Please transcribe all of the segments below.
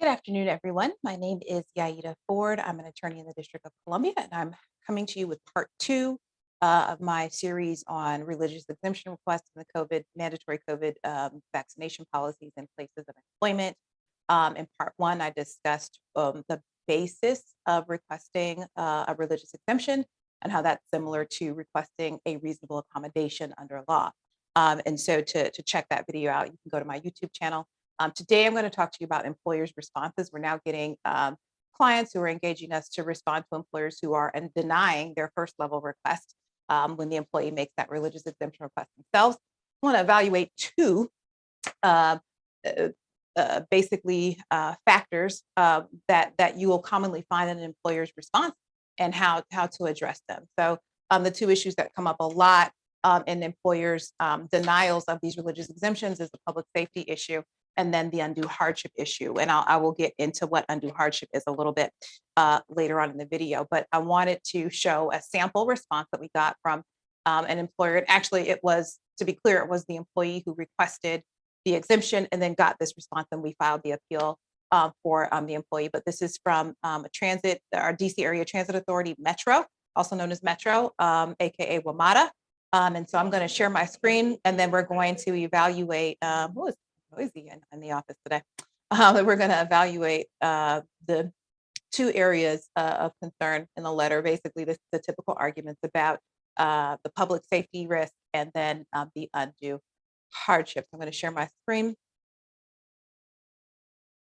Good afternoon, everyone. My name is Yaida Ford. I'm an attorney in the District of Columbia, and I'm coming to you with part two of my series on religious exemption requests and the mandatory COVID vaccination policies and places of employment. In part one, I discussed the basis of requesting a religious exemption and how that's similar to requesting a reasonable accommodation under law. And so to check that video out, you can go to my YouTube channel. Today, I'm going to talk to you about employers' responses. We're now getting clients who are engaging us to respond to employers who are denying their first level request when the employee makes that religious exemption request themselves. I want to evaluate two uh, basically factors that you will commonly find in an employer's response and how to address them. So the two issues that come up a lot in employers' denials of these religious exemptions is the public safety issue and then the undue hardship issue. And I will get into what undue hardship is a little bit later on in the video. But I wanted to show a sample response that we got from an employer. And actually, it was, to be clear, it was the employee who requested the exemption and then got this response, and we filed the appeal for the employee. But this is from our DC Area Transit Authority, Metro, also known as Metro, aka WMATA. And so I'm going to share my screen, and then we're going to evaluate. Who is noisy in the office today? We're going to evaluate the two areas of concern in the letter. Basically, the typical arguments about the public safety risk and then the undue hardships. I'm going to share my screen.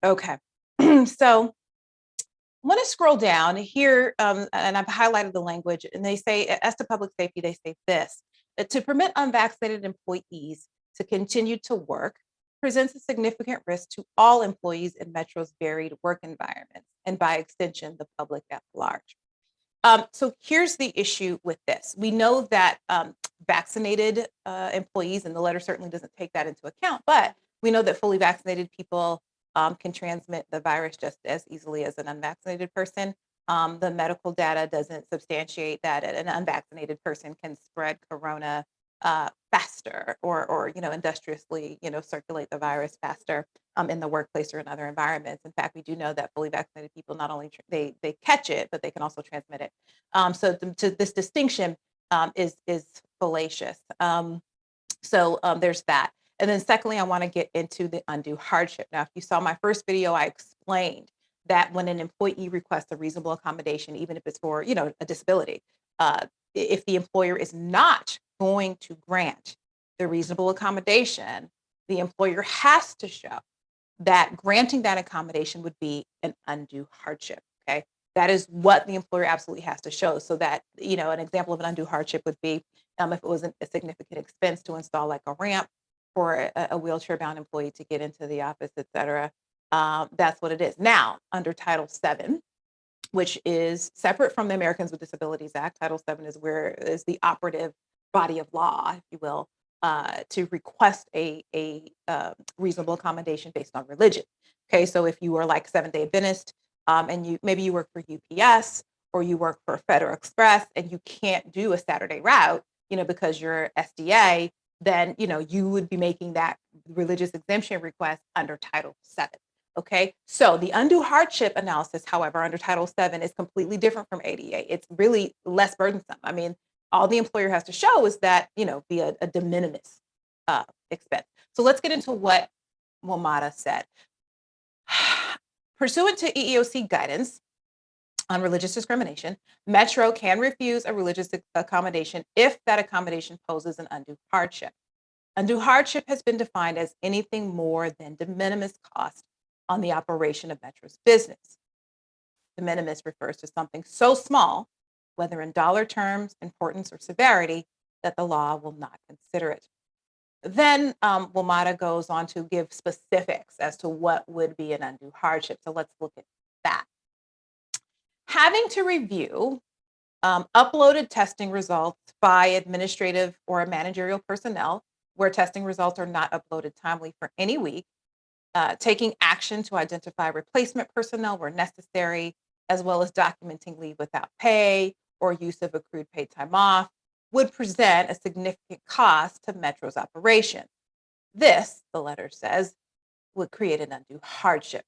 Okay, so I want to scroll down here, and I've highlighted the language, and they say, as to public safety, they say this: that to permit unvaccinated employees to continue to work presents a significant risk to all employees in Metro's varied work environments, and by extension, the public at large. So here's the issue with this. We know that vaccinated employees, and the letter certainly doesn't take that into account, but we know that fully vaccinated people can transmit the virus just as easily as an unvaccinated person. The medical data doesn't substantiate that an unvaccinated person can spread corona faster or industriously circulate the virus faster in the workplace or in other environments. In fact, we do know that fully vaccinated people not only they catch it, but they can also transmit it. So this distinction is fallacious. So there's that. And then secondly, I want to get into the undue hardship. Now, if you saw my first video, I explained that when an employee requests a reasonable accommodation, even if it's for a disability, if the employer is not going to grant the reasonable accommodation, the employer has to show that granting that accommodation would be an undue hardship. Okay. That is what the employer absolutely has to show. So that, an example of an undue hardship would be if it wasn't a significant expense to install like a ramp for a wheelchair bound employee to get into the office, et cetera. That's what it is. Now, under Title VII, which is separate from the Americans with Disabilities Act, Title VII is the operative body of law, if you will, to request a reasonable accommodation based on religion. Okay, so if you are like Seventh-day Adventist, and maybe you work for UPS or you work for Federal Express, and you can't do a Saturday route, because you're SDA, then you would be making that religious exemption request under Title VII. Okay, so the undue hardship analysis, however, under Title VII is completely different from ADA. It's really less burdensome. I mean, all the employer has to show is that, be a de minimis expense. So let's get into what WMATA said. Pursuant to EEOC guidance on religious discrimination, Metro can refuse a religious accommodation if that accommodation poses an undue hardship. Undue hardship has been defined as anything more than de minimis cost on the operation of Metro's business. De minimis refers to something so small, whether in dollar terms, importance, or severity, that the law will not consider it. Then WMATA goes on to give specifics as to what would be an undue hardship. So let's look at that. Having to review uploaded testing results by administrative or managerial personnel, where testing results are not uploaded timely for any week, taking action to identify replacement personnel where necessary, as well as documenting leave without pay or use of accrued paid time off, would present a significant cost to Metro's operation. This, the letter says, would create an undue hardship.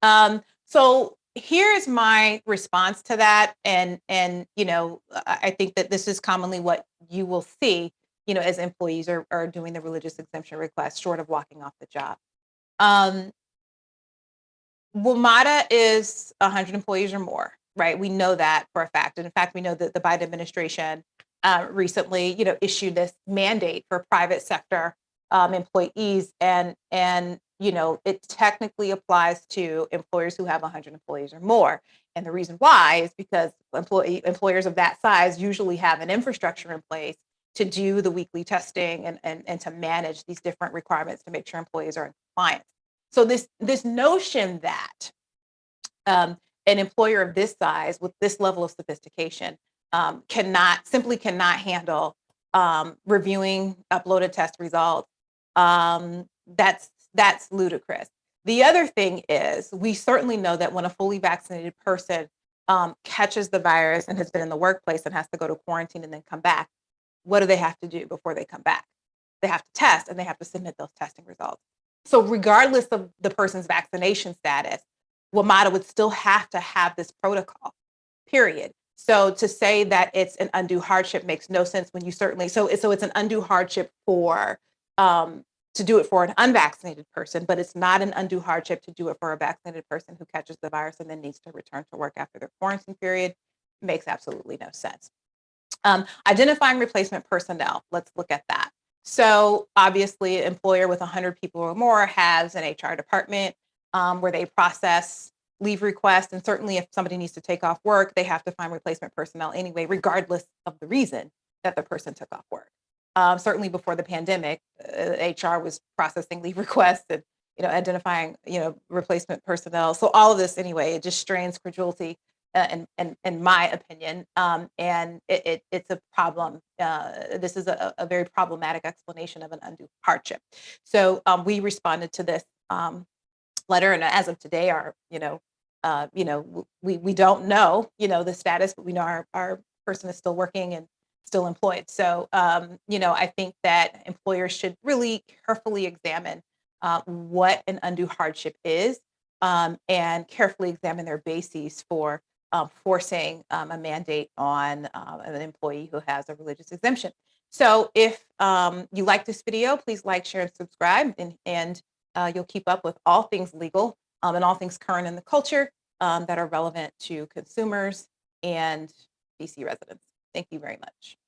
So here's my response to that, and I think that this is commonly what you will see, as employees are doing the religious exemption request, short of walking off the job. Um, WMATA is 100 employees or more, right? We know that for a fact. And in fact, we know that the Biden administration recently, issued this mandate for private sector employees, and it technically applies to employers who have 100 employees or more. And the reason why is because employers of that size usually have an infrastructure in place to do the weekly testing and to manage these different requirements to make sure employees are in compliance. So this notion that an employer of this size with this level of sophistication cannot handle reviewing uploaded test results, that's ludicrous. The other thing is, we certainly know that when a fully vaccinated person catches the virus and has been in the workplace and has to go to quarantine and then come back, what do they have to do before they come back? They have to test, and they have to submit those testing results. So regardless of the person's vaccination status, WMATA would still have to have this protocol, period. So to say that it's an undue hardship makes no sense when you certainly, so it's an undue hardship to do it for an unvaccinated person, but it's not an undue hardship to do it for a vaccinated person who catches the virus and then needs to return to work after their quarantine period. Makes absolutely no sense. Identifying replacement personnel, let's look at that. So obviously, an employer with 100 people or more has an HR department where they process leave requests. And certainly if somebody needs to take off work, they have to find replacement personnel anyway, regardless of the reason that the person took off work. Certainly before the pandemic, HR was processing leave requests and identifying replacement personnel. So all of this anyway, it just strains credulity in my opinion, and it's a problem. This is a very problematic explanation of an undue hardship. So we responded to this letter, and as of today, we don't know the status, but we know our person is still working and still employed. So I think that employers should really carefully examine what an undue hardship is, and carefully examine their bases for forcing a mandate on an employee who has a religious exemption. So if you like this video, please like, share, and subscribe, and you'll keep up with all things legal and all things current in the culture that are relevant to consumers and DC residents. Thank you very much.